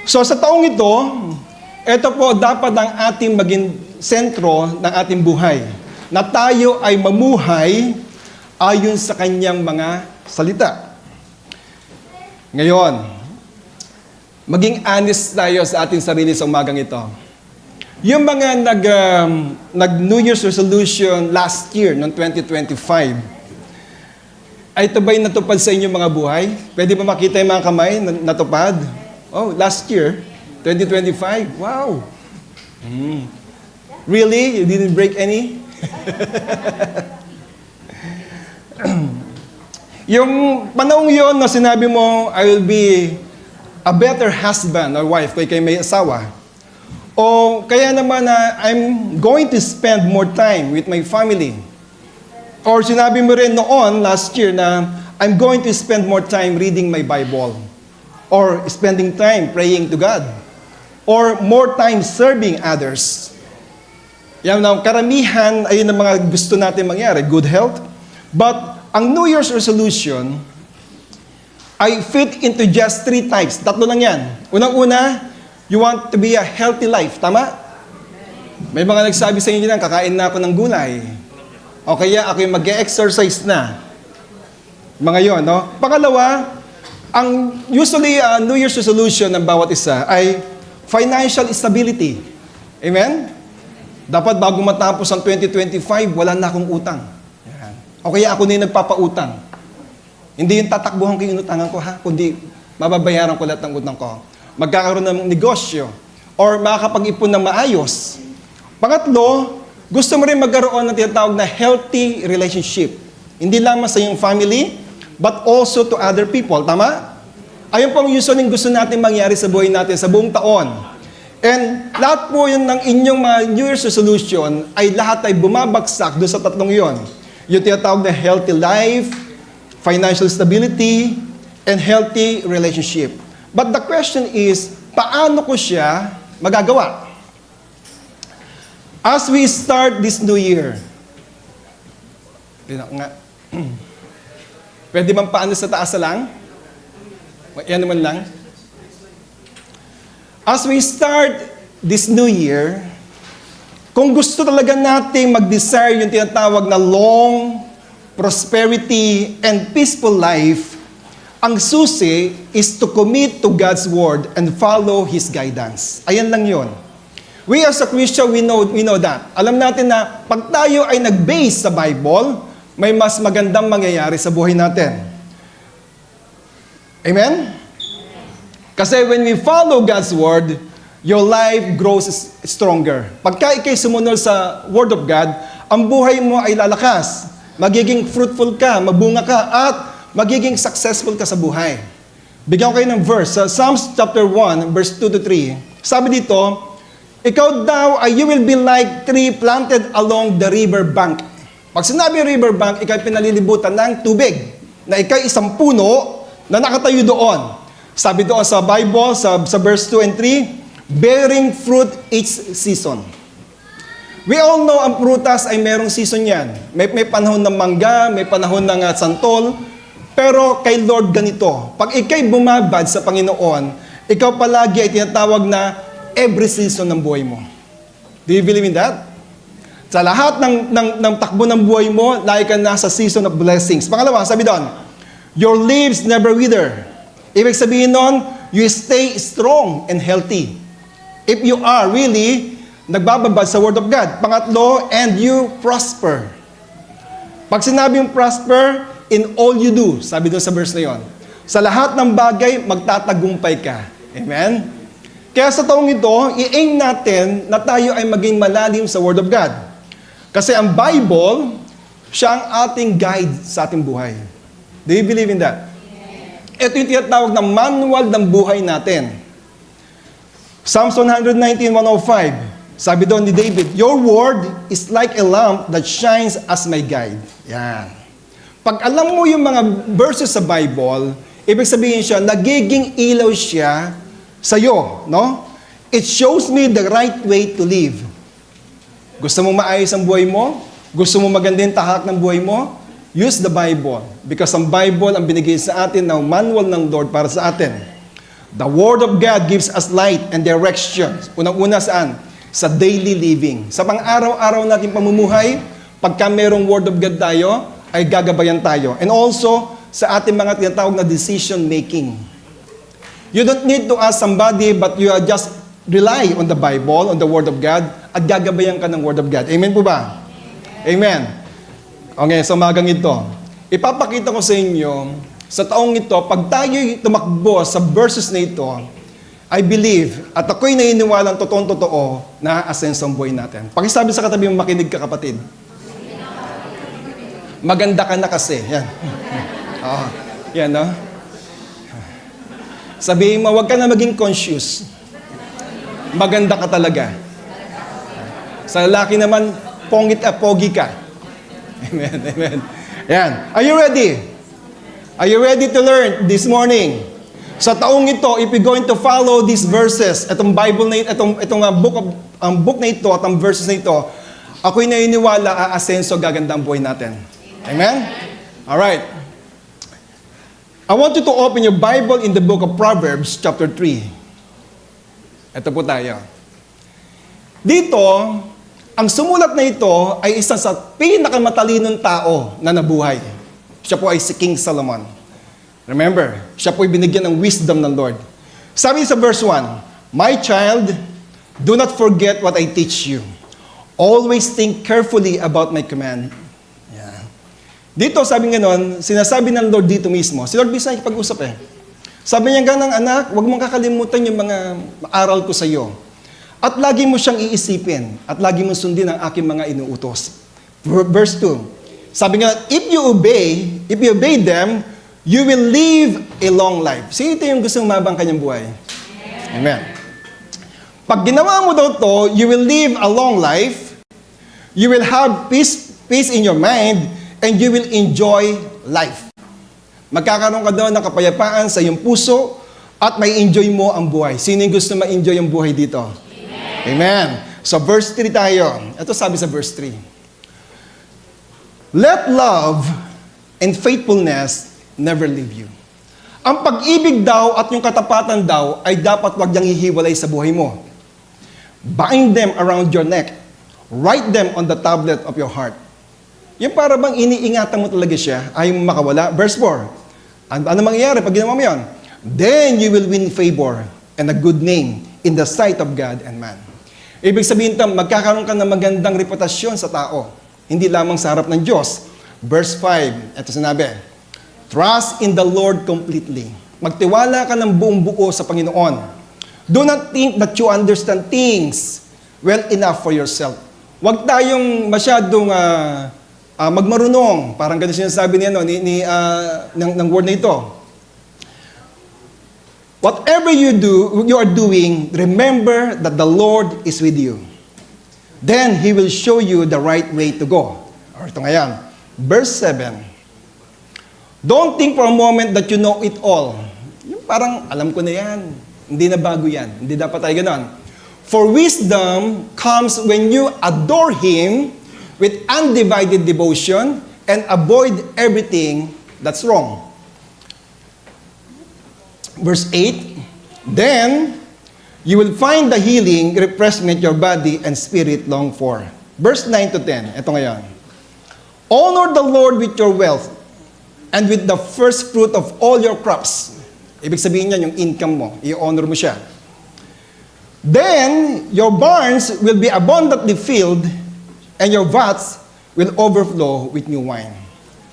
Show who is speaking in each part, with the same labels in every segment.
Speaker 1: So sa taong ito po dapat ang ating maging sentro ng ating buhay. Na tayo ay mamuhay ayon sa kanyang mga salita. Ngayon, maging honest tayo sa ating sarili sa umagang ito. Yung mga nag-New Year's resolution last year, noong 2025, ay ito ba'y natupad sa inyong mga buhay? Pwede ba makita yung mga kamay na natupad? Oh, last year, 2025. Wow! Really? You didn't break any? Yung panahon yun na sinabi mo, I will be a better husband or wife kung ikay may asawa. O kaya naman na I'm going to spend more time with my family. Or sinabi mo rin noon, last year, na I'm going to spend more time reading my Bible. Or spending time praying to God. Or more time serving others. Yan ang karamihan ay ng mga gusto natin mangyari. Good health. But ang New Year's resolution ay fit into just 3 types. 3 lang yan. Unang-una, you want to be a healthy life. Tama? May mga nagsabi sa inyo na, kakain na ako ng gulay. O kaya ako yung mag-exercise na. Mga yon, no? Pangalawa, ang usually New Year's resolution ng bawat isa ay financial stability. Amen? Dapat bago matapos ang 2025, wala na akong utang. Yan. O kaya ako na yung nagpapautang. Hindi yung tatakbuhan ko yung inutangan ko, ha? Kundi mababayaran ko lahat ng utang ko. Magkakaroon ng negosyo, or makakapag-ipon ng maayos. Pangatlo, gusto mo rin magkaroon ng tinatawag na healthy relationship. Hindi lamang sa iyong family, but also to other people. Tama? Ayun po ang usually gusto natin mangyari sa buhay natin sa buong taon. And lahat po yun ng inyong mga New Year's resolution ay lahat ay bumabagsak doon sa 3 yon. Yung tinatawag na healthy life, financial stability, and healthy relationship. But the question is, paano ko siya magagawa? As we start this new year, pwede bang paano sa taas lang? Yan naman lang. As we start this new year, kung gusto talaga nating mag-desire yung tinatawag na long, prosperity, and peaceful life, ang susi is to commit to God's Word and follow His guidance. Ayan lang yon. We as a Christian, we know that. Alam natin na pag tayo ay nag-base sa Bible, may mas magandang mangyayari sa buhay natin. Amen? Kasi when we follow God's Word, your life grows stronger. Pagka ikay sumunod sa Word of God, ang buhay mo ay lalakas. Magiging fruitful ka, mabunga ka, at magiging successful ka sa buhay. Bigyan ko kayo ng verse. Sa Psalms chapter 1, verse 2-3. Sabi dito, ikaw daw ay you will be like tree planted along the river bank. Pag sinabi river bank, ikaw pinalilibutan ng tubig. Na ikaw isang puno na nakatayo doon. Sabi doon sa Bible, sa verse 2 and 3, bearing fruit each season. We all know ang prutas ay merong season yan. May panahon ng mangga, may panahon ng santol. Pero kay Lord ganito, pag ikay bumabad sa Panginoon, ikaw palagi ay tinatawag na every season ng buhay mo. Do you believe in that? Sa lahat ng takbo ng buhay mo, lagi ka nasa season of blessings. Pangalawa, sabi doon, your leaves never wither. Ibig sabihin nun, you stay strong and healthy. If you are really nagbababad sa Word of God. Pangatlo, and you prosper. Pag sinabing prosper, in all you do, sabi doon sa verse na yon, sa lahat ng bagay, magtatagumpay ka. Amen? Kaya sa taong ito, i-aim natin na tayo ay maging malalim sa Word of God. Kasi ang Bible, siya ang ating guide sa ating buhay. Do you believe in that? Ito yung tinatawag na manual ng buhay natin. Psalms 119:105. Sabi doon ni David, your word is like a lamp that shines as my guide. Yan. Pag alam mo yung mga verses sa Bible, ibig sabihin siya, nagiging ilaw siya sa'yo, no? It shows me the right way to live. Gusto mo maayos ang buhay mo? Gusto mo magandang tahak ng buhay mo? Use the Bible. Because ang Bible ang binigay sa atin ng manual ng Lord para sa atin. The Word of God gives us light and direction. Unang-una saan? Sa daily living. Sa pang-araw-araw natin pamumuhay, pagka merong Word of God tayo, ay gagabayan tayo. And also, sa ating mga tinatawag na decision making. You don't need to ask somebody, but you are just rely on the Bible, on the Word of God, at gagabayan ka ng Word of God. Amen po ba? Amen. Okay, so magang ito. Ipapakita ko sa inyo, sa taong ito, pag tayo'y tumakbo sa verses na ito, I believe, at ako'y naniniwalang totoong-totoo na aasenso ang buhay natin. Pakisabi sa katabi mo, makinig ka kapatid. Maganda ka na kasi. Yan. Oh, yan, no? Sabihin mo, huwag ka na maging conscious. Maganda ka talaga. Sa lalaki naman, pogi ka. Amen, amen. Yan. Are you ready? Are you ready to learn this morning? Sa taong ito, if you're going to follow these verses, itong Bible na itong book na ito at ang verses na ito, ako'y naniniwala, aasenso, gaganda ang buhay natin. Amen? Alright. I want you to open your Bible in the book of Proverbs, chapter 3. Ito po tayo. Dito, ang sumulat na ito ay isa sa pinakamatalinong tao na nabuhay. Siya po ay si King Solomon. Remember, siya po ay binigyan ng wisdom ng Lord. Sabi sa verse 1, My child, do not forget what I teach you. Always think carefully about my command. Dito, sabi nga nun, sinasabi ng Lord dito mismo, si Lord bisa nakipag-usap eh. Sabi niya ganang anak, huwag mong kakalimutan yung mga aral ko sa iyo. At lagi mo siyang iisipin, at lagi mo sundin ang aking mga inuutos. Verse 2, sabi nga, if you obey them, you will live a long life. Sino ito yung gustong mabang kanyang buhay? Amen. Pag ginawa mo daw to, you will live a long life, you will have peace in your mind, and you will enjoy life. Magkakaroon ka doon ng kapayapaan sa iyong puso at may enjoy mo ang buhay. Sino yung gusto ma-enjoy ang buhay dito? Amen. Amen. So verse 3 tayo. Ito sabi sa verse 3. Let love and faithfulness never leave you. Ang pag-ibig daw at yung katapatan daw ay dapat wag niyang hihiwalay sa buhay mo. Bind them around your neck. Write them on the tablet of your heart. Yung para bang iniingatan mo talaga siya, ayaw mo makawala. Verse 4, ano mangyayari pag ginawa mo yun? Then you will win favor and a good name in the sight of God and man. Ibig sabihin ito, magkakaroon ka ng magandang reputasyon sa tao, hindi lamang sa harap ng Diyos. Verse 5, ito sinabi, Trust in the Lord completely. Magtiwala ka ng buong buo sa Panginoon. Do not think that you understand things well enough for yourself. Huwag tayong masyadong magmarunong, parang ganito sinasabi niya ng word na ito. Whatever you are doing, remember that the Lord is with you. Then He will show you the right way to go. Or ito ngayon, verse 7. Don't think for a moment that you know it all. Yung parang, alam ko na yan. Hindi na bago yan. Hindi dapat tayo ganon. For wisdom comes when you adore Him with undivided devotion and avoid everything that's wrong. Verse 8, Then you will find the healing, refreshment your body and spirit long for. Verse 9 to 10, ito ngayon. Honor the Lord with your wealth and with the first fruit of all your crops. Ibig sabihin niyan, yung income mo, i-honor mo siya. Then your barns will be abundantly filled and your vats will overflow with new wine.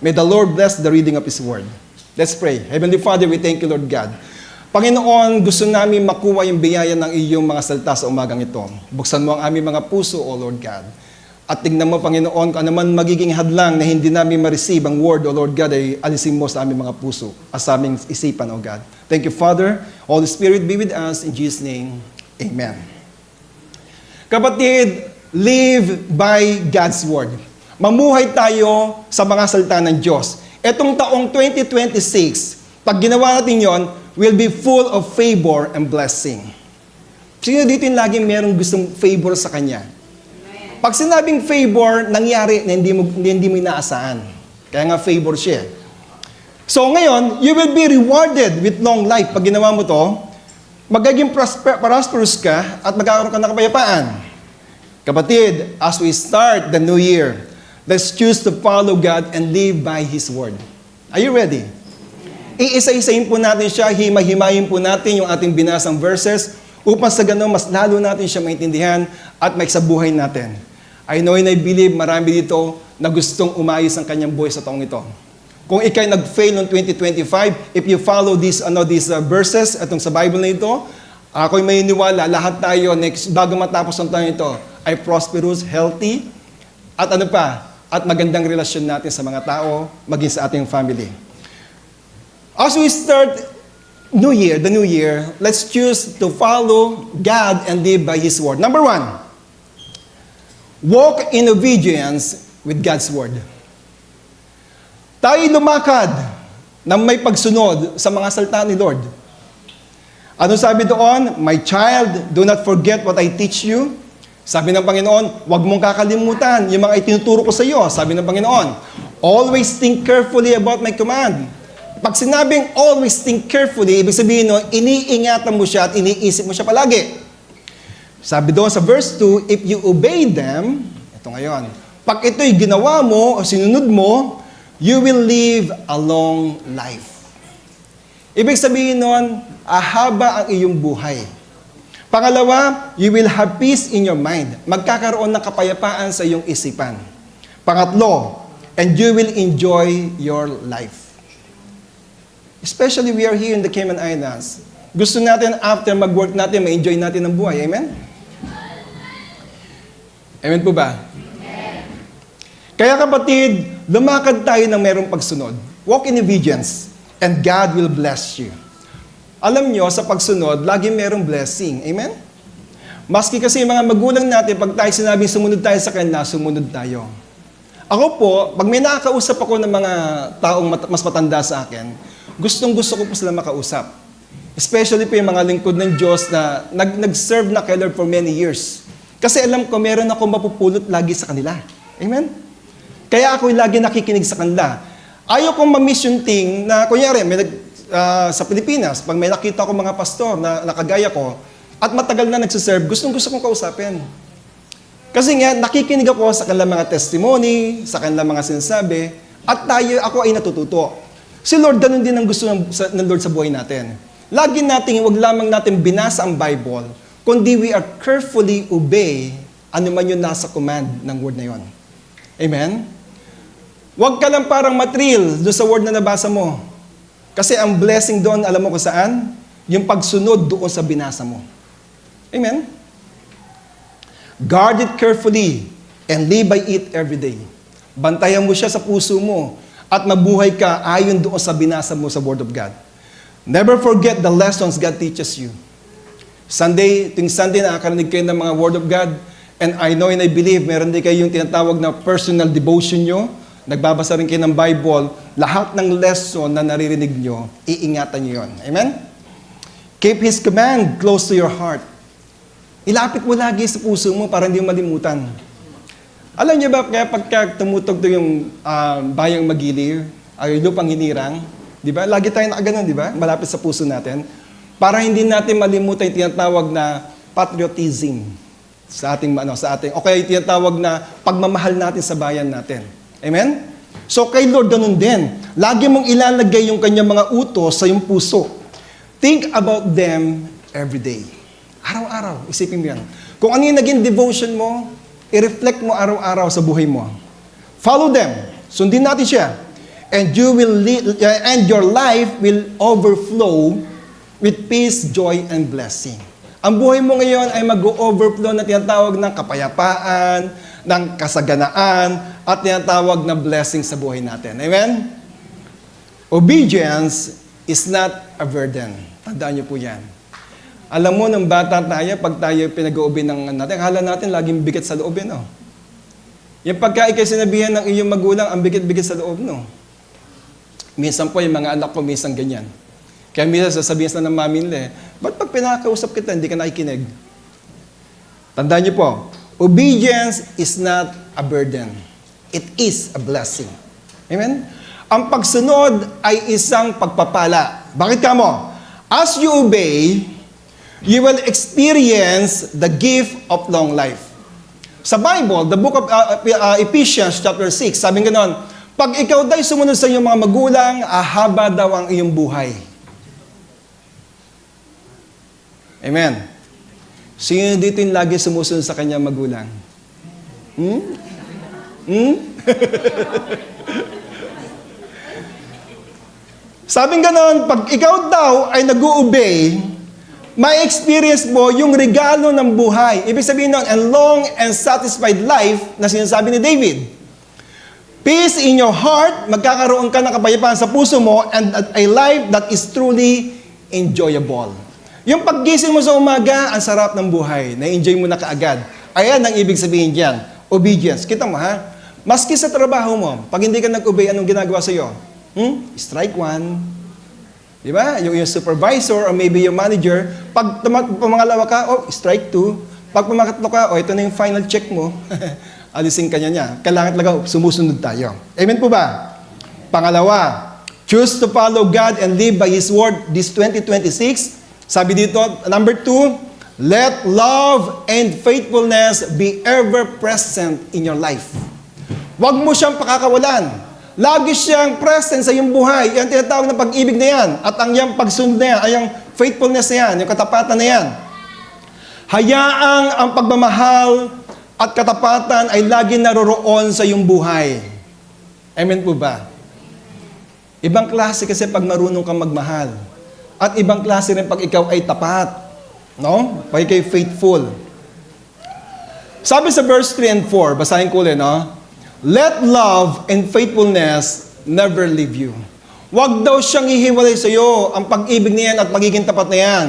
Speaker 1: May the Lord bless the reading of His Word. Let's pray. Heavenly Father, we thank you, Lord God. Panginoon, gusto namin makuha yung biyaya ng iyong mga salita sa umagang ito. Buksan mo ang aming mga puso, O Lord God. At tingnan mo, Panginoon, kung ano man magiging hadlang na hindi namin ma-receive ang Word, O Lord God, ay alisin mo sa aming mga puso, sa aming isipan, O God. Thank you, Father. Holy Spirit, be with us. In Jesus' name, Amen. Kapatid, live by God's Word. Mamuhay tayo sa mga salita ng Diyos. Etong taong 2026, pag ginawa natin yon, will be full of favor and blessing. Sino dito yung laging merong gustong favor sa Kanya? Pag sinabing favor, nangyari na hindi mo inaasahan. Kaya nga favor siya. So ngayon, you will be rewarded with long life. Pag ginawa mo to, magiging prosperous ka at magkakaroon ka ng kapayapaan. Kapatid, as we start the new year, let's choose to follow God and live by His Word. Are you ready? Iisa-isahin po natin siya, himay-himayin po natin yung ating binasang verses upang sa ganun, mas lalo natin siya maintindihan at maiksabuhay natin. I know and I believe marami dito na gustong umayos ang kanyang buhay sa taong ito. Kung ikay nag-fail noong 2025, if you follow these verses atong sa Bible na ito, ako'y may iniwala, lahat tayo bago matapos ang taon ito, ay prosperous, healthy, at at magandang relasyon natin sa mga tao, maging sa ating family. As we start the new year, let's choose to follow God and live by His Word. Number 1, walk in obedience with God's Word. Tayo lumakad na may pagsunod sa mga salita ni Lord. Ano sabi doon? My child, do not forget what I teach you. Sabi ng Panginoon, huwag mong kakalimutan yung mga itinuturo ko sa iyo. Sabi ng Panginoon, always think carefully about my command. Pag sinabing always think carefully, ibig sabihin iniingatan mo siya at iniisip mo siya palagi. Sabi doon sa verse 2, if you obey them, ito ngayon, pag ito'y ginawa mo o sinunod mo, you will live a long life. Ibig sabihin nun, ahaba ang iyong buhay. Pangalawa, you will have peace in your mind. Magkakaroon ng kapayapaan sa iyong isipan. Pangatlo, and you will enjoy your life. Especially we are here in the Cayman Islands. Gusto natin after mag-work natin, ma-enjoy natin ang buhay. Amen? Amen po ba? Amen. Kaya kapatid, lumakad tayo ng merong pagsunod. Walk in obedience, and God will bless you. Alam nyo, sa pagsunod, lagi merong blessing. Amen? Maski kasi mga magulang natin, pag tayo sinabing sumunod tayo sa kanila, sumunod tayo. Ako po, pag may nakakausap ako ng mga taong mas matanda sa akin, gustong-gusto ko po sila makausap. Especially po yung mga lingkod ng Diyos na nag-serve na kay Lord for many years. Kasi alam ko, meron akong mapupulot lagi sa kanila. Amen? Kaya ako lagi nakikinig sa kanila. Ayaw kong ma-miss yung thing na, kunyari, sa Pilipinas, pag may nakita ko mga pastor na nakagaya ko, at matagal na nagsiserve, gustong-gusto kong kausapin. Kasi nga, nakikinig ako sa kanilang mga testimony, sa kanilang mga sinasabi, at ako ay natututo. Si Lord, ganun din ang gusto ng Lord sa buhay natin. Lagi natin, huwag lamang natin binasa ang Bible, kundi we are carefully obey ano man yung nasa command ng word na yon. Amen? Huwag ka lang parang matrill doon sa word na nabasa mo. Kasi ang blessing doon, alam mo kung saan? Yung pagsunod doon sa binasa mo. Amen? Guard it carefully and live by it every day. Bantayan mo siya sa puso mo at mabuhay ka ayon doon sa binasa mo sa Word of God. Never forget the lessons God teaches you. Tuwing Sunday, nakakarinig kayo ng mga Word of God, and I know and I believe, meron din kayo yung tinatawag na personal devotion nyo, nagbabasa rin kayo ng Bible, lahat ng lesson na naririnig nyo, iingatan nyo yun. Amen? Keep His command close to your heart. Ilapit mo lagi sa puso mo para hindi mo malimutan. Alam niyo ba, kaya pagka tumutugtog yung bayang magiliw, ay lupang hinirang, di ba? Lagi tayo nakaganon, di ba? Malapit sa puso natin. Para hindi natin malimutan yung tinatawag na patriotism sa ating, o kaya yung tinatawag na pagmamahal natin sa bayan natin. Amen? So kay Lord, ganun din. Lagi mong ilalagay yung kanyang mga utos sa iyong puso. Think about them every day. Araw-araw, isipin mo yan. Kung ano yung naging devotion mo, i-reflect mo araw-araw sa buhay mo. Follow them. Sundin natin siya. And your life will overflow with peace, joy, and blessing. Ang buhay mo ngayon ay mag-overflow na tinatawag ng kapayapaan, ng kasaganaan, at tinatawag na blessing sa buhay natin. Amen? Obedience is not a burden. Tandaan niyo po yan. Alam mo, nung bata tayo, pag tayo pinag-uubi ng natin, akala natin laging bigat sa loob, no? Yung pagka ikay sinabihan ng iyong magulang, ang bigat-bigat sa loob, no? Minsan po, yung mga anak ko, minsan ganyan. Kaya minsan sasabihin sa ng mami nila, ba't pag pinakausap kita, hindi ka nakikinig? Tandaan niyo po, obedience is not a burden. It is a blessing. Amen? Ang pagsunod ay isang pagpapala. Bakit ka mo? As you obey, you will experience the gift of long life. Sa Bible, the book of Ephesians chapter 6, sabi ganon, pag ikaw da'y sumunod sa iyong mga magulang, ahaba daw ang iyong buhay. Amen. Sino dito yung lagi sumusunod sa kanyang magulang? Sabing ganon, pag ikaw daw ay nag-u-obey, may experience mo yung regalo ng buhay. Ibig sabihin nun, and long and satisfied life na sinasabi ni David. Peace in your heart, magkakaroon ka ng kapayapaan sa puso mo, and a life that is truly enjoyable. Yung paggising mo sa umaga, ang sarap ng buhay. Na-enjoy mo na kaagad. Ayan ang ibig sabihin dyan. Obedience. Kita mo ha? Maski sa trabaho mo, pag hindi ka nag-obey, anong ginagawa sa'yo? Strike one. Di ba? Yung supervisor or maybe yung manager, pag pumangalawa ka, strike two. Pag pumakatlo ka, ito na yung final check mo. Alisin ka niya. Kailangan talaga sumusunod tayo. Amen po ba? Pangalawa, choose to follow God and live by His Word this 2026. Sabi dito, number 2, let love and faithfulness be ever present in your life. Huwag mo siyang pakakawalan. Lagi siyang present sa iyong buhay. Yan tinatawag na pag-ibig na yan. At ang iyang pagsunod na yan, ay yung faithfulness na yan, yung katapatan na yan. Hayaang ang pagmamahal at katapatan ay lagi naroroon sa iyong buhay. Amen po ba? Ibang klase kasi pag marunong kang magmahal. At ibang klase rin pag ikaw ay tapat. No? Pag ikaw ay faithful. Sabi sa verse 3 and 4, basahin ko ulit, no? Let love and faithfulness never leave you. Huwag daw siyang ihiwalay sa iyo ang pag-ibig niyan at pagiging tapat na yan.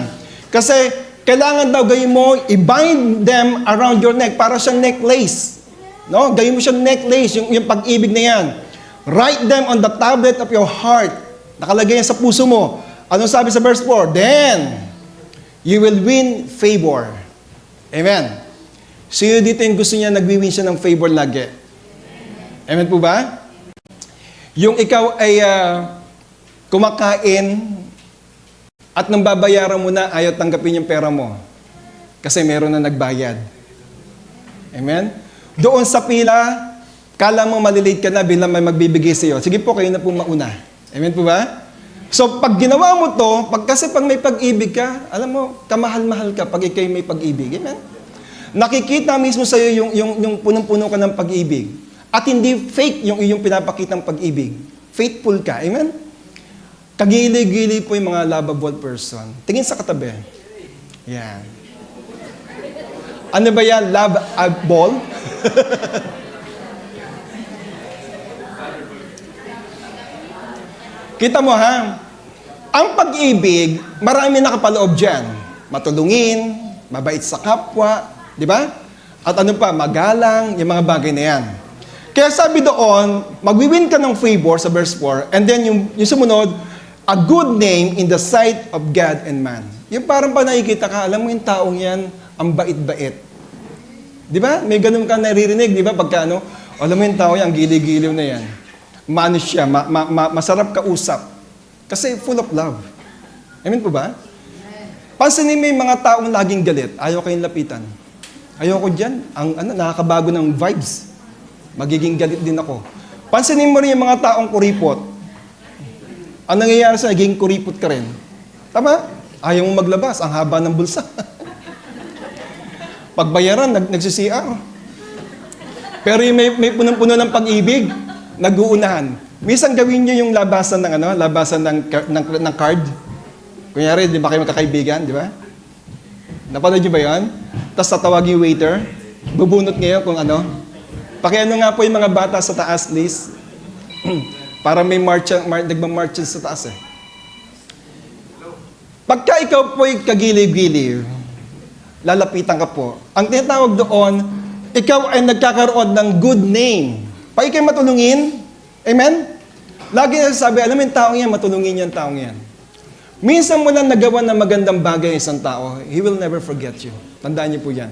Speaker 1: Kasi kailangan daw gawin mo, i-bind them around your neck para siyang necklace. No? Gawin mo siyang necklace, yung pag-ibig na yan. Write them on the tablet of your heart. Nakalagay yan sa puso mo. Ano sabi sa verse 4? Then, you will win favor. Amen. Sino dito yung gusto niya nag-win siya ng favor lagi? Amen po ba? Yung ikaw ay kumakain at nang babayaran mo na, ayaw tanggapin yung pera mo. Kasi meron na nagbayad. Amen? Doon sa pila, kala mo malilate ka na bilang may magbibigay sa iyo. Sige po, kayo na po mauna. Amen po ba? So, pag ginawa mo to, kasi pag may pag-ibig ka, alam mo, kamahal-mahal ka pag ikay may pag-ibig. Amen? Nakikita mismo sa iyo yung punong-puno ka ng pag-ibig. At hindi fake yung iyong pinapakitang pag-ibig. Faithful ka. Amen? Kagili-gili po yung mga lovable person. Tingin sa katabi. Yan. Ano ba yan? Lovable? Kita mo ha? Ang pag-ibig, marami nakapaloob dyan. Matulungin, mabait sa kapwa, di ba? At ano pa, magalang, yung mga bagay na yan. Kaya sabi doon, magwiwin ka ng favor sa verse 4, and then yung sumunod, a good name in the sight of God and man. Yung parang pa nakikita ka, alam mo yung taong yan, ang bait-bait. Di ba? May ganun ka naririnig, di ba? Pagka ano, alam mo yung tao yan, gili-giliw na yan. Manis siya, masarap kausap. Kasi full of love. Amen po ba? Pansinin mo yung mga taong laging galit, ayaw kayong lapitan. Ayoko dyan, nakakabago ng vibes. Magiging galit din ako. Pansinin mo rin yung mga taong kuripot. Ang nangyayari sa naging kuripot ka rin. Tama? Ayaw mong maglabas, ang haba ng bulsa. Pagbayaran, nagsisiar. Pero yung may punong-puno ng pag-ibig, nag-uunahan. Minsan gawin nyo yung labasan ng card. Kunyari, di ba kayo magkakaibigan, di ba? Napanood nyo ba yan? Tapos tatawagin yung waiter, bubunot ngayon kung ano. Pakiano nga po yung mga bata sa taas, please. Para may nagmamarch sa taas eh. Pagka ikaw po'y kagiliw-giliw, lalapitan ka po. Ang tinatawag doon, ikaw ay nagkakaroon ng good name. Pag ikaw'y matulungin, amen? Lagi nasasabi, alam mo yung taong yan, matulungin yan, taong yan. Minsan mo lang nagawa ng magandang bagay ng isang tao, he will never forget you. Tandaan niyo po yan.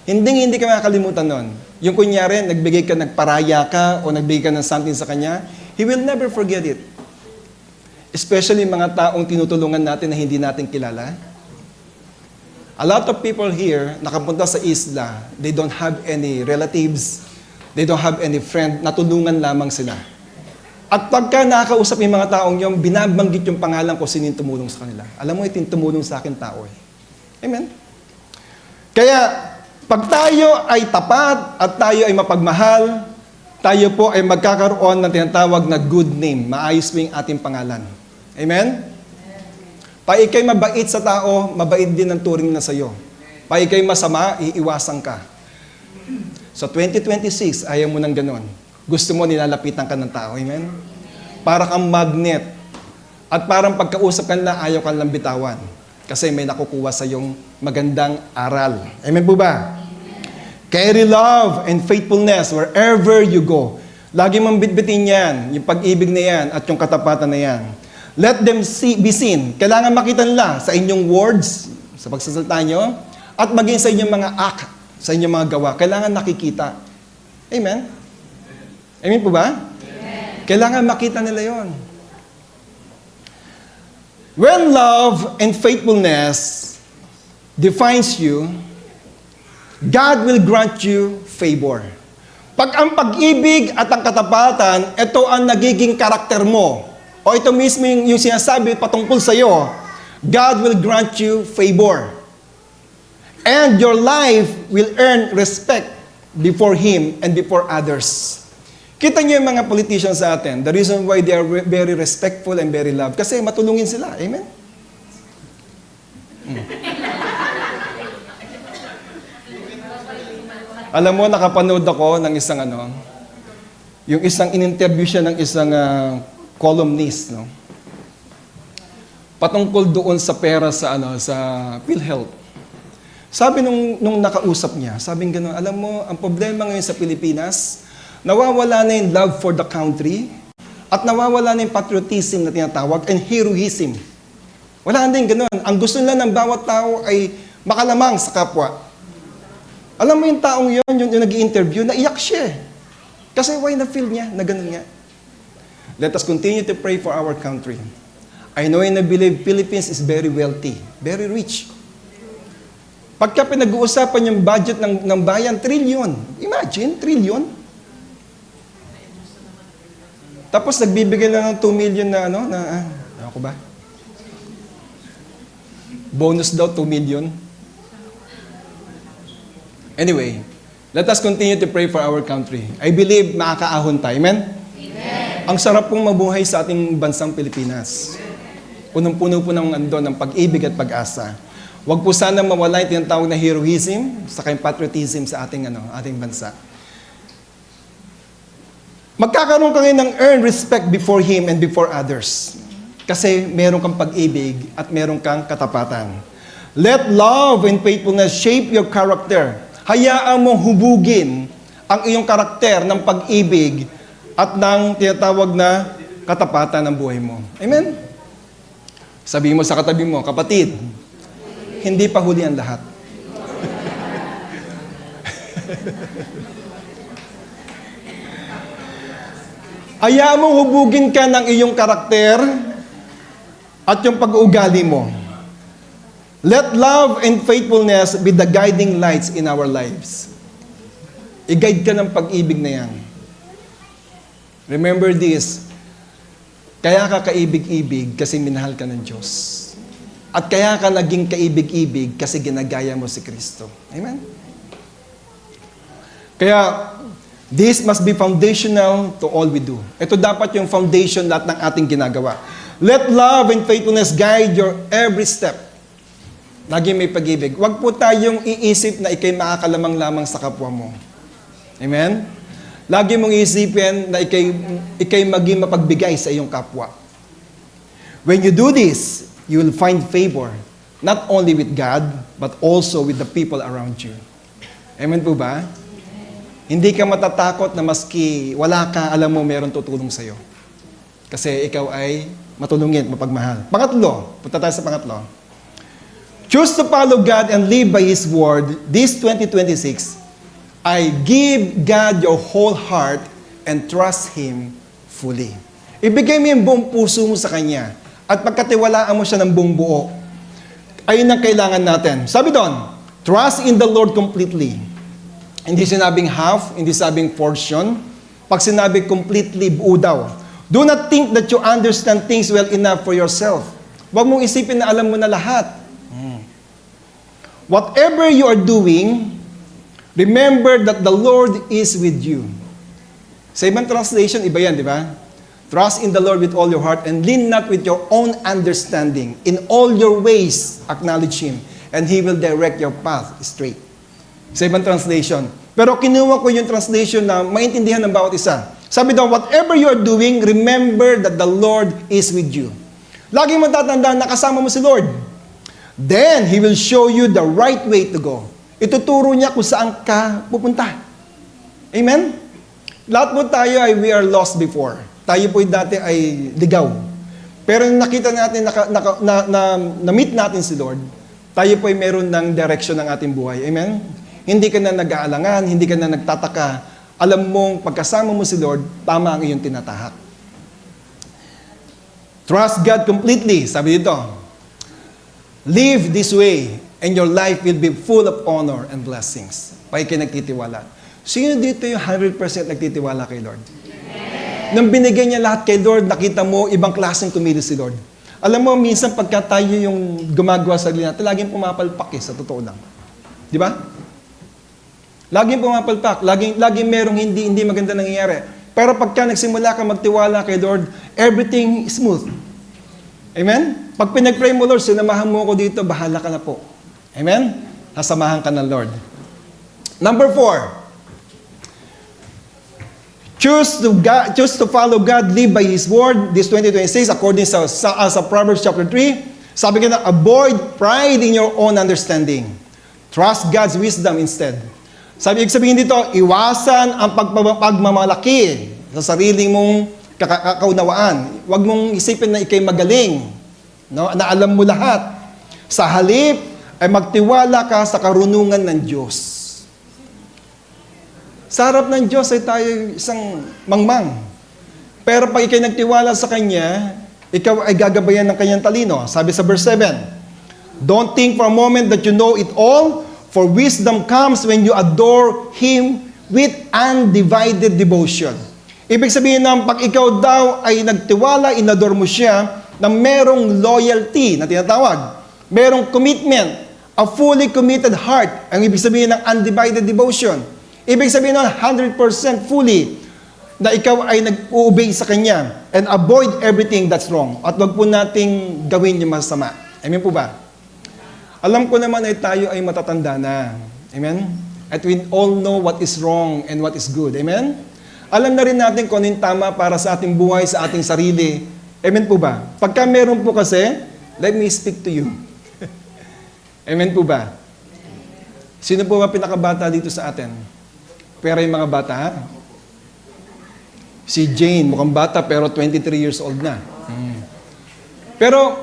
Speaker 1: Hindi ka makakalimutan nun. Yung kunyari, nagparaya ka o nagbigay ka ng something sa kanya, he will never forget it. Especially mga taong tinutulungan natin na hindi natin kilala. A lot of people here, nakapunta sa isla, they don't have any relatives, they don't have any friend, natulungan lamang sila. At pagka nakakausap yung mga taong yung binabanggit yung pangalan ko, sino yung tumulong sa kanila. Alam mo, ito yung tumulong sa akin tao eh. Amen? Kaya, pag tayo ay tapat at tayo ay mapagmahal, tayo po ay magkakaroon ng tinatawag na good name. Maayos po yung ating pangalan. Amen? Pa ikay mabait sa tao, mabait din ang turing na sa'yo. Pa ikay masama, iiwasan ka. So 2026, ayaw mo ng ganon. Gusto mo nilalapitan ka ng tao. Amen? Para kang magnet. At parang pagkausap ka nila, ayaw ka lang bitawan. Kasi may nakukuha sa iyong magandang aral. Amen po ba? Carry love and faithfulness wherever you go. Lagi mong bitbitin yan, yung pag-ibig na yan at yung katapatan na yan. Let them be seen. Kailangan makita nila sa inyong words, sa pagsasalita nyo, at maging sa inyong mga act, sa inyong mga gawa. Kailangan nakikita. Amen? Amen po ba? Amen. Kailangan makita nila yon. When love and faithfulness defines you, God will grant you favor. Pag ang pag-ibig at ang katapatan, ito ang nagiging karakter mo. O ito mismo yung sinasabi patungkol sa iyo, God will grant you favor. And your life will earn respect before Him and before others. Kita niyo yung mga politicians sa atin, the reason why they are very respectful and very loved, kasi matulungin sila. Amen? Alam mo, nakapanood ako ng isang yung isang in-interview siya ng isang columnist, no? Patungkol doon sa pera sa sa PhilHealth. Sabi nung nakausap niya, sabing gano'n, alam mo, ang problema ngayon sa Pilipinas, nawawala na yung love for the country at nawawala na yung patriotism na tinatawag and heroism. Wala na yung gano'n. Ang gusto nila ng bawat tao ay makalamang sa kapwa. Alam mo yung taong yun, yung nag-i-interview, naiyak siya. Kasi why na-feel niya na gano'n nga? Let us continue to pray for our country. I know and I believe Philippines is very wealthy, very rich. Pagka pinag-uusapan yung budget ng bayan, trillion. Imagine, trillion. Tapos nagbibigay lang ng 2 million na ako ba? Bonus daw, 2 million. Anyway, let us continue to pray for our country. I believe makakaahon tayo. Amen? Ang sarap pong mabuhay sa ating bansang Pilipinas. Punong-puno po ng pag-ibig at pag-asa. Huwag po sana mawala yung tinatawag na heroism sa patriotism sa ating bansa. Magkakaroon ka ngayon ng earned respect before Him and before others. Kasi meron kang pag-ibig at meron kang katapatan. Let love and faithfulness shape your character. Hayaan mong hubugin ang iyong karakter ng pag-ibig at ng tinatawag na katapatan ng buhay mo. Amen? Sabihin mo sa katabi mo, kapatid, hindi pa huli ang lahat. Hayaan mong hubugin ka ng iyong karakter at yung pag-uugali mo. Let love and faithfulness be the guiding lights in our lives. I-guide ka ng pag-ibig na yan. Remember this, kaya ka kaibig-ibig kasi minahal ka ng Diyos. At kaya ka naging kaibig-ibig kasi ginagaya mo si Kristo. Amen? Kaya, this must be foundational to all we do. Ito dapat yung foundation lahat ng ating ginagawa. Let love and faithfulness guide your every step. Lagi may pag-ibig. Huwag po tayong iisip na ikay makakalamang lamang sa kapwa mo. Amen? Lagi mong iisipin na ikay maging mapagbigay sa iyong kapwa. When you do this, you will find favor, not only with God, but also with the people around you. Amen po ba? Hindi ka matatakot na maski wala ka, alam mo, meron tutulong sa'yo. Kasi ikaw ay matulungin, mapagmahal. Pangatlo, punta tayo sa pangatlo. Choose to follow God and live by His Word this 2026. I give God your whole heart and trust Him fully. Ibigay mo yung buong puso mo sa Kanya at pagkatiwalaan mo siya ng buong buo. ayun ang kailangan natin. Sabi doon, trust in the Lord completely. Hindi sinabing half, hindi sinabing portion. Pag sinabi completely, buo daw. Do not think that you understand things well enough for yourself. Huwag mong isipin na alam mo na lahat. Whatever you are doing, remember that the Lord is with you. Sa ibang translation, iba yan, di ba? Trust in the Lord with all your heart and lean not with your own understanding. In all your ways, acknowledge Him, and He will direct your path straight. Sa ibang translation. Pero kinuha ko yung translation na maintindihan ng bawat isa. Sabi daw, whatever you are doing, remember that the Lord is with you. Lagi mo tatandaan na kasama mo si Lord. Then, He will show you the right way to go. Ituturo niya kung saan ka pupunta. Amen? Lahat po tayo ay we are lost before. Tayo po dati ay ligaw. Pero nung nakita natin, na-meet natin si Lord, tayo po ay meron ng direction ng ating buhay. Amen? Hindi ka na nag-aalangan, hindi ka na nagtataka. Alam mong pagkasama mo si Lord, tama ang iyong tinatahak. Trust God completely. Sabi dito, live this way and your life will be full of honor and blessings. Pag kayo nagtitiwala. Sino dito yung 100% nagtitiwala kay Lord? Nang binigay niya lahat kay Lord, nakita mo ibang klaseng kumilos si Lord. Alam mo, minsan pagka tayo yung gumagawa sa sarili natin, laging pumapalpak sa totoo lang. Di ba? Laging pumapalpak, laging merong hindi maganda nangyayari. Pero pagka nagsimula ka magtiwala kay Lord, everything is smooth. Amen? Pag pinag-pray mo, Lord, sinamahan mo ako dito, bahala ka na po. Amen? Nasamahan ka ng Lord. Number 4. Choose to follow God, live by His word. This 2026, according sa Proverbs chapter 3, sabi ka na, avoid pride in your own understanding. Trust God's wisdom instead. Ibig sabihin dito, iwasan ang pagmamalaki sa sarili mong kaunawaan. Huwag mong isipin na ikay magaling, no? Na alam mo lahat. Sa halip, ay magtiwala ka sa karunungan ng Diyos. Sa harap ng Diyos ay tayo isang mangmang. Pero pag ikay nagtiwala sa Kanya, ikaw ay gagabayan ng Kanyang talino. Sabi sa verse 7, don't think for a moment that you know it all, for wisdom comes when you adore Him with undivided devotion. Ibig sabihin na pag ikaw daw ay nagtiwala, inadore mo siya, na merong loyalty na tinatawag, merong commitment, a fully committed heart, ang ibig sabihin ng undivided devotion. Ibig sabihin ng 100% fully na ikaw ay nag-obey sa Kanya and avoid everything that's wrong. At wag po nating gawin yung masama. Amen po ba? Alam ko naman ay tayo ay matatanda na. Amen? At we all know what is wrong and what is good. Amen? Alam na rin natin kung ano yung tama para sa ating buhay, sa ating sarili. Amen po ba? Pagka meron po kasi, let me speak to you. Amen po ba? Sino po ba pinakabata dito sa atin? Pero yung mga bata, ha? Si Jane, mukhang bata pero 23 years old na. Pero,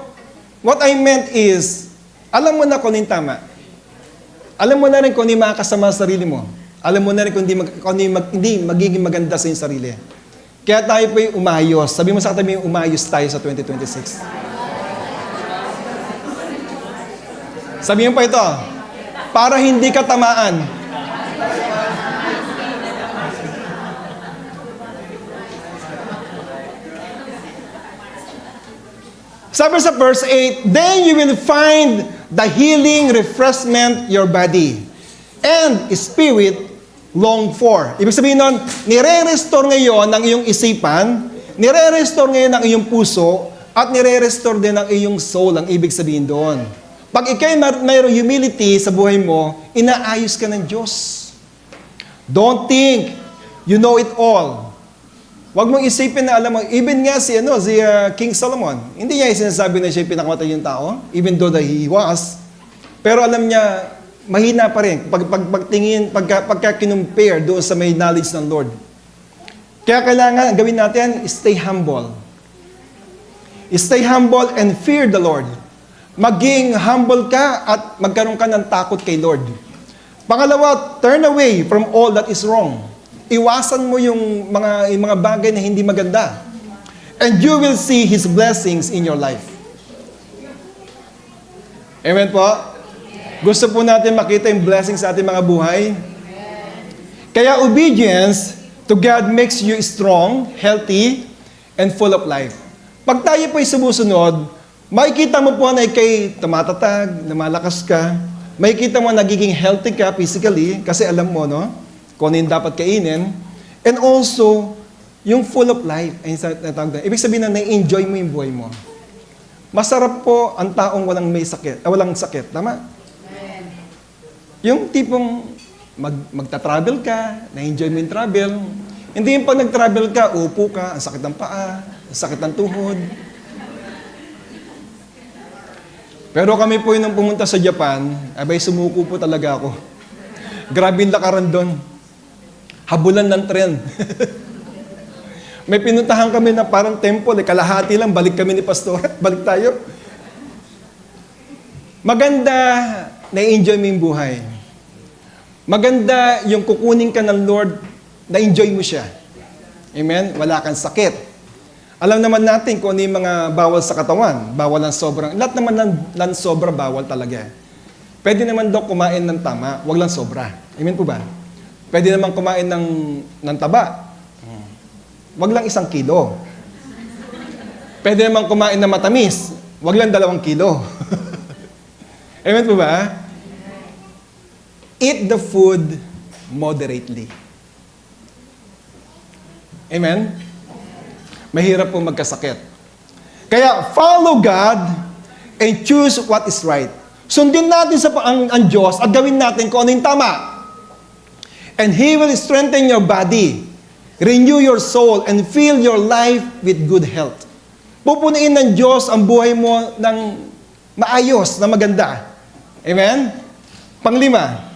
Speaker 1: what I meant is, alam mo na kung yung tama. Alam mo na rin kung hindi makakasama sa sarili mo. Alam mo na rin kung hindi magiging maganda sa iyong sarili. Kaya tayo po yung umayos. Sabi mo sa katabi yung umayos tayo sa 2026. Sabi mo pa ito, para hindi ka tamaan. Sabi sa verse 8, then you will find the healing refreshment your body and spirit long for. Ibig sabihin nun, nire-restore ngayon ang iyong isipan, nire-restore ngayon ang iyong puso, at nire-restore din ang iyong soul, ang ibig sabihin doon. Pag ikay mayroong humility sa buhay mo, inaayos ka ng Diyos. Don't think you know it all. Huwag mong isipin na alam mo, even nga si King Solomon, hindi niya sinasabi na siya yung pinakamatayang tao, even though that he was. Pero alam niya, mahina pa rin pagka kinumpare doon sa may knowledge ng Lord. Kaya kailangan gawin natin, stay humble. Stay humble and fear the Lord. Maging humble ka at magkaroon ka ng takot kay Lord. Pangalawa, turn away from all that is wrong. Iwasan mo yung mga bagay na hindi maganda. And you will see His blessings in your life. Amen po? Gusto po natin makita yung blessing sa ating mga buhay. Kaya obedience to God makes you strong, healthy, and full of life. Pag tayo po'y sumusunod, makikita mo po na ikay tumatatag, na malakas ka. Makikita mo nagiging healthy ka physically, kasi alam mo, no? Kung ano yung dapat kainin. And also, yung full of life. Ibig sabihin na na-enjoy mo yung buhay mo. Masarap po ang taong walang sakit. Tama? Yung tipong magta-travel ka, na-enjoy mo yung travel. Hindi yung pag nag-travel ka, upo ka, ang sakit ng paa, ang sakit ng tuhod. Pero kami po nung pumunta sa Japan, abay sumuko po talaga ako. Grabe yung lakaran doon. Habulan ng tren. May pinuntahan kami na parang temple, kalahati lang, balik kami ni Pastor. Balik tayo. Maganda, na-enjoy mo yung buhay. Maganda yung kukunin ka ng Lord, na-enjoy mo siya. Amen? Wala kang sakit. Alam naman natin kung ano yung mga bawal sa katawan. Bawal ng sobrang, lahat naman ng sobra bawal talaga. Pwede naman daw kumain ng tama, wag lang sobra. Amen po ba? Pwede naman kumain ng taba. Wag lang 1 kilo. Pwede naman kumain ng matamis. Wag lang 2 kilo. Amen po ba? Eat the food moderately. Amen? Mahirap po magkasakit. Kaya follow God and choose what is right. Sundin natin ang Diyos at gawin natin kung ano yung tama. And He will strengthen your body, renew your soul, and fill your life with good health. Pupunuin ng Diyos ang buhay mo ng maayos, na maganda. Amen? Panglima,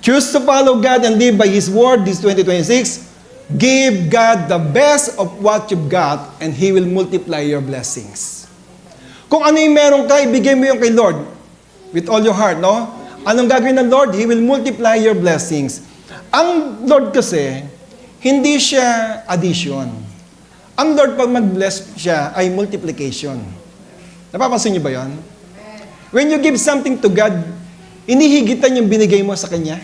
Speaker 1: choose to follow God and live by His word this 2026. Give God the best of what you've got and He will multiply your blessings. Kung ano yung meron ka, ibigay mo yung kay Lord with all your heart, no? Anong gagawin ng Lord? He will multiply your blessings. Ang Lord kasi, hindi siya addition. Ang Lord, pag mag-bless siya, ay multiplication. Napapansin niyo ba yon? When you give something to God, inihigitan yung binigay mo sa Kanya.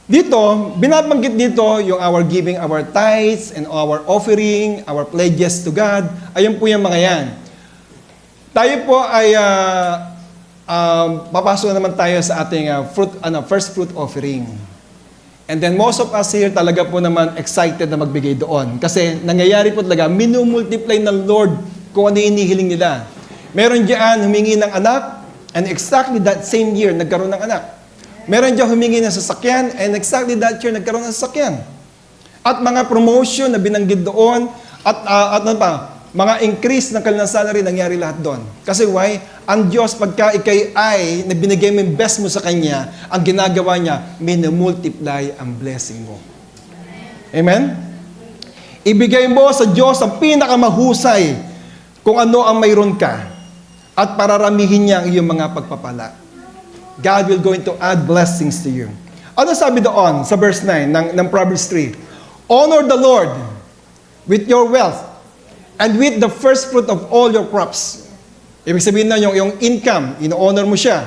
Speaker 1: Dito, binabanggit dito yung our giving, our tithes, and our offering, our pledges to God. Ayun po yung mga yan. Tayo po ay papasok naman tayo sa ating first fruit offering. And then most of us here talaga po naman excited na magbigay doon. Kasi nangyayari po talaga, minumultiply ng Lord kung ano inihiling nila. Meron diyan humingi ng anak, and exactly that same year, nagkaroon ng anak. Meron diyan humingi ng sasakyan, and exactly that year, nagkaroon ng sasakyan. At mga promotion na binanggit doon, at ano pa, mga increase ng kanilang salary, nangyari lahat doon. Kasi why? Ang Diyos, pagka ikay ay, na binigay mo yung best mo sa Kanya, ang ginagawa niya, minumultiply ang blessing mo. Amen? Ibigay mo sa Diyos ang pinakamahusay kung ano ang mayroon ka, at pararamihin niya ang iyong mga pagpapala. God will going to add blessings to you. Ano sabi doon sa verse 9 ng Proverbs 3? Honor the Lord with your wealth and with the first fruit of all your crops. Ibig sabihin na yung income, ino-honor mo siya.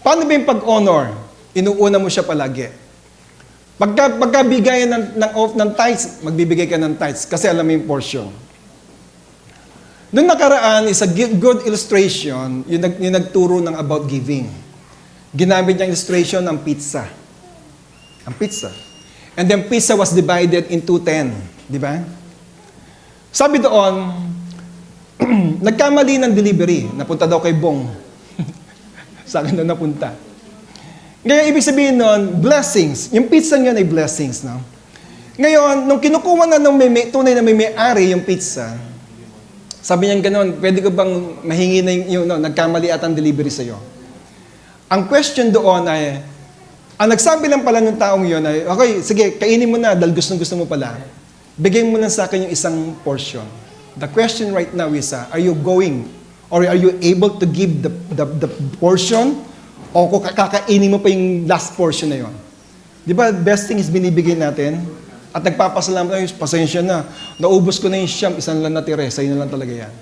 Speaker 1: Paano ba yung pag-honor? Inuuna mo siya palagi. Pagkabigayan ng tithes, magbibigay ka ng tithes kasi alam mo yung portion. Noong nakaraan is a good illustration, yung nagturo ng about giving. Ginamit niyang illustration ng pizza. Ang pizza. And then pizza was divided into 10. Di ba? Sabi doon, nagkamali ng delivery. Napunta daw kay Bong. Sa akin na napunta. Ngayon, ibig sabihin nun, blessings. Yung pizza niyan ay blessings. No? Ngayon, nung kinukuha na ng tunay na may-ari yung pizza, sabi niya gano'n, pwede ko bang mahingi na yung nagkamali at ang delivery sa'yo? Ang question doon ay, ang nagsabi lang pala ng taong yun ay, okay, sige, kainin mo na dahil gusto mo pala. Bigay mo na sa akin yung isang portion. The question right now is, are you going or are you able to give the portion o kakainin mo pa yung last portion na yun? Di ba, best thing is binibigay natin at nagpapasalamat tayo, pasensya na, naubos ko na yung siyam, isang lang natira, sa'yo na lang talaga yan.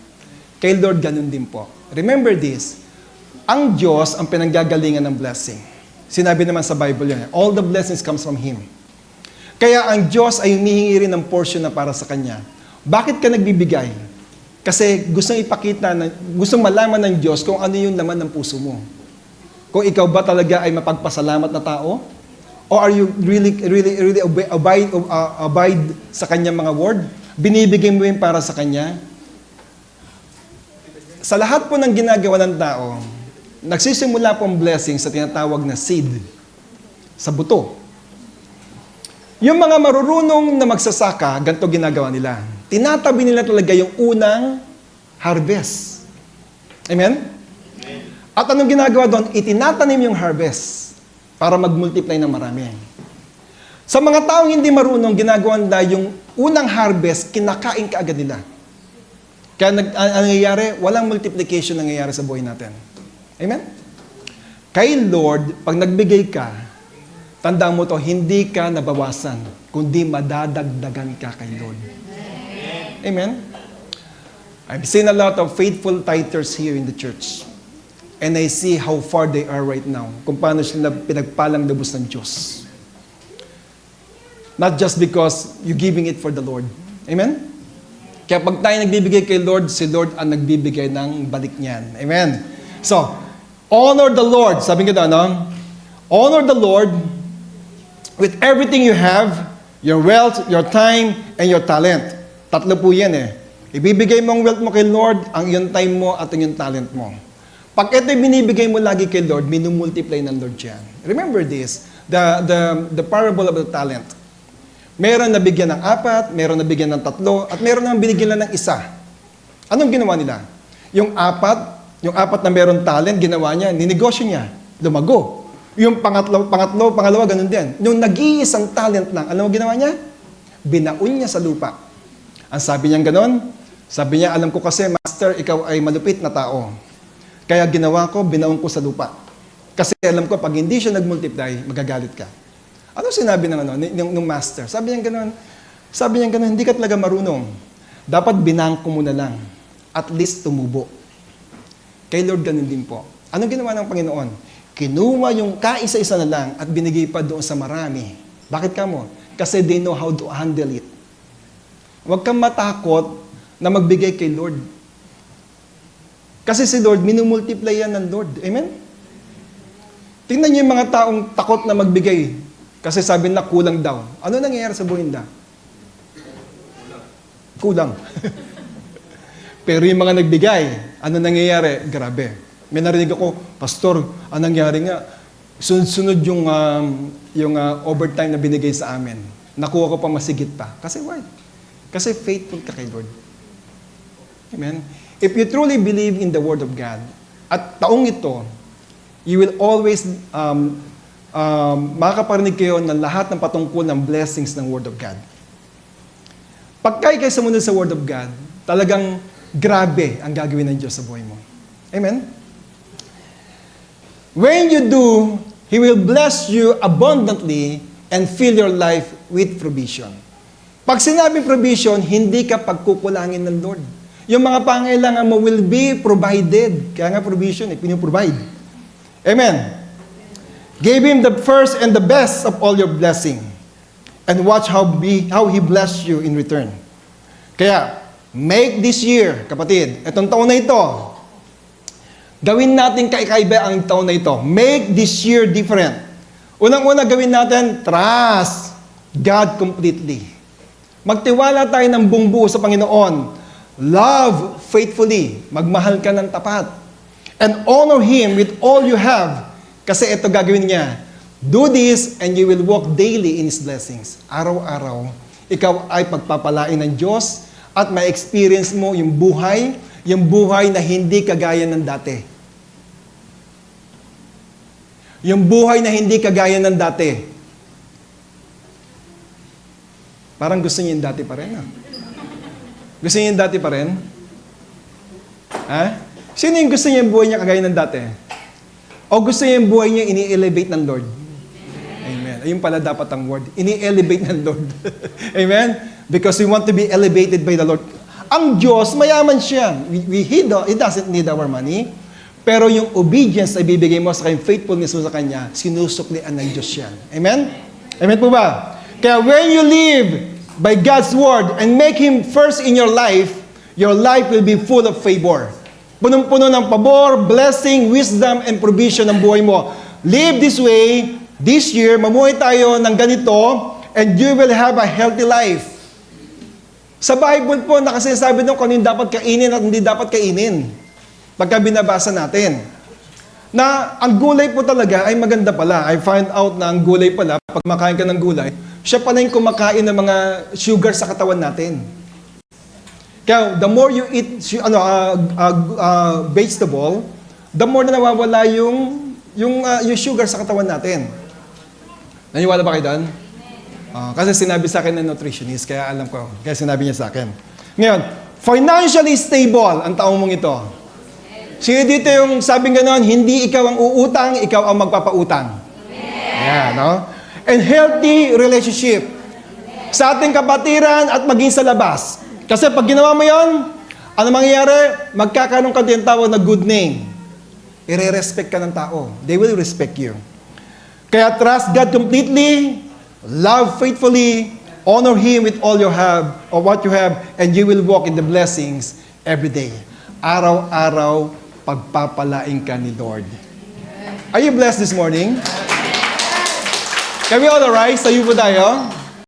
Speaker 1: Kay Lord, ganun din po. Remember this, ang Diyos ang pinanggagalingan ng blessing. Sinabi naman sa Bible yan, all the blessings comes from Him. Kaya ang Diyos ay humihingi rin ng portion na para sa Kanya. Bakit ka nagbibigay? Kasi gustong ipakita, gustong malaman ng Diyos kung ano yung laman ng puso mo. Kung ikaw ba talaga ay mapagpasalamat na tao? Or are you really abide sa Kanyang mga word? Binibigay mo yun para sa Kanya? Sa lahat po ng ginagawa ng tao, nagsisimula po ang blessing sa tinatawag na seed, sa buto. Yung mga marurunong na magsasaka, ganito ginagawa nila. Tinatabi nila talaga yung unang harvest. Amen? At anong ginagawa doon? Itinatanim yung harvest para mag-multiply ng marami. Sa mga taong hindi marunong, ginagawa nila yung unang harvest, kinakain kaagad nila. Kaya ang nangyayari, walang multiplication nangyayari sa buhay natin. Amen? Kay Lord, pag nagbigay ka, tandaan mo to, hindi ka nabawasan, kundi madadagdagan ka kay Lord. Amen? I've seen a lot of faithful tithers here in the church. And I see how far they are right now. Kung paano sila pinagpalang lubos ng Diyos. Not just because you're giving it for the Lord. Amen? Kaya pag tayo nagbibigay kay Lord, si Lord ang nagbibigay ng balik niyan. Amen? So, honor the Lord. Sabi ko doon, no? Honor the Lord with everything you have, your wealth, your time, and your talent. Tatlo po yan eh. Ibibigay mo ang wealth mo kay Lord, ang iyong time mo at ang iyong talent mo. Pag ito'y binibigay mo lagi kay Lord, minumultiply ng Lord yan. Remember this, the parable of the talent. Meron na bigyan ng 4, meron na bigyan ng 3, at meron na binigyan lang ng 1. Anong ginawa nila? Yung 4 na meron talent, ginawa niya, ninegosyo niya, lumago. Yung pangalawa, ganun din. Yung nag-iisang talent lang, alam mo ginawa niya? Binaon niya sa lupa. Ang sabi niya gano'n, sabi niya, alam ko kasi, Master, ikaw ay malupit na tao. Kaya ginawa ko, binaon ko sa lupa. Kasi alam ko, pag hindi siya nag-multiply, magagalit ka. Ano sinabi ng master? Sabi niya gano'n, hindi ka talaga marunong. Dapat binangko mo na lang. At least tumubo. Kay Lord ganun din po. Anong ginawa ng Panginoon? Kinuha yung kaisa-isa na lang at binigay pa doon sa marami. Bakit ka mo? Kasi they know how to handle it. Huwag kang matakot na magbigay kay Lord. Kasi si Lord, minumultiply yan ng Lord. Amen? Tingnan niyo yung mga taong takot na magbigay. Kasi sabi na kulang daw. Ano nangyayari sa buhay nila? Kulang. Pero yung mga nagbigay, ano nangyayari? Grabe. May narinig ako, Pastor, ang nangyari nga, sunod-sunod yung overtime na binigay sa amin. Nakuha ko pa masigit pa. Kasi why? Kasi faithful ka kay Lord. Amen? If you truly believe in the Word of God, at taong ito, you will always makakaparinig kayo ng lahat ng patungkol ng blessings ng Word of God. Pagka kayo sumunod sa Word of God, talagang grabe ang gagawin ng Diyos sa buhay mo. Amen? When you do, He will bless you abundantly and fill your life with provision. Pag sinabing provision, hindi ka pagkukulangin ng Lord. Yung mga pangailangan mo will be provided. Kaya nga provision, piniprovide. Amen? Gave Him the first and the best of all your blessing. And watch how He bless you in return. Kaya, make this year, kapatid, itong taon na ito, gawin natin kaikaiba ang taon na ito. Make this year different. Unang-una gawin natin, trust God completely. Magtiwala tayo ng buong buo sa Panginoon. Love faithfully. Magmahal ka ng tapat. And honor Him with all you have. Kasi ito gagawin niya. Do this and you will walk daily in His blessings. Araw-araw, ikaw ay pagpapalain ng Diyos at ma-experience mo yung buhay na hindi kagaya ng dati. Yung buhay na hindi kagaya ng dati. Parang gusto niya yung dati pa rin. Gusto niya yung dati pa rin? Ha? Sino yung gusto niya yung buhay niya kagaya ng dati? O gusto niya yung buhay niya ini-elevate ng Lord? Amen. Ayun pala dapat ang word. Ini-elevate ng Lord. Amen? Because we want to be elevated by the Lord. Ang Diyos, mayaman siya. He doesn't need our money. Pero yung obedience na ibibigay mo sa kanyang faithfulness mo sa Kanya, sinusuklian ng Diyos yan. Amen? Amen po ba? Kaya when you live by God's Word and make Him first in your life will be full of favor. Punong-puno ng pabor, blessing, wisdom, and provision ng buhay mo. Live this way, this year, mamuhay tayo ng ganito, and you will have a healthy life. Sa Bible po, nakasasabi doon kung ano yung dapat kainin at hindi dapat kainin. Pagka binabasa natin. Na ang gulay po talaga ay maganda pala. I find out na ang gulay pala, pag makain ka ng gulay, siya pala yung kumakain ng mga sugar sa katawan natin. Kaya the more you eat vegetable, the more na nawawala yung sugar sa katawan natin. Naniwala ba kayo doon? Kasi sinabi sa akin ng nutritionist, kaya alam ko. Kaya sinabi niya sa akin. Ngayon, financially stable ang taong mong ito. Sino dito yung sabing gano'n, hindi ikaw ang uutang, ikaw ang magpapautang. Yeah, no? And healthy relationship. Sa ating kapatiran at maging sa labas. Kasi pag ginawa mo yon, ano mangyayari? Magkakaroon ka din tawag na good name. I-respect ka ng tao. They will respect you. Kaya trust God completely, love faithfully, honor Him with all you have, or what you have, and you will walk in the blessings every day. Araw-araw, pagpapalain ka ni Lord. Are you blessed this morning? Can we all arise? Tayo po tayo.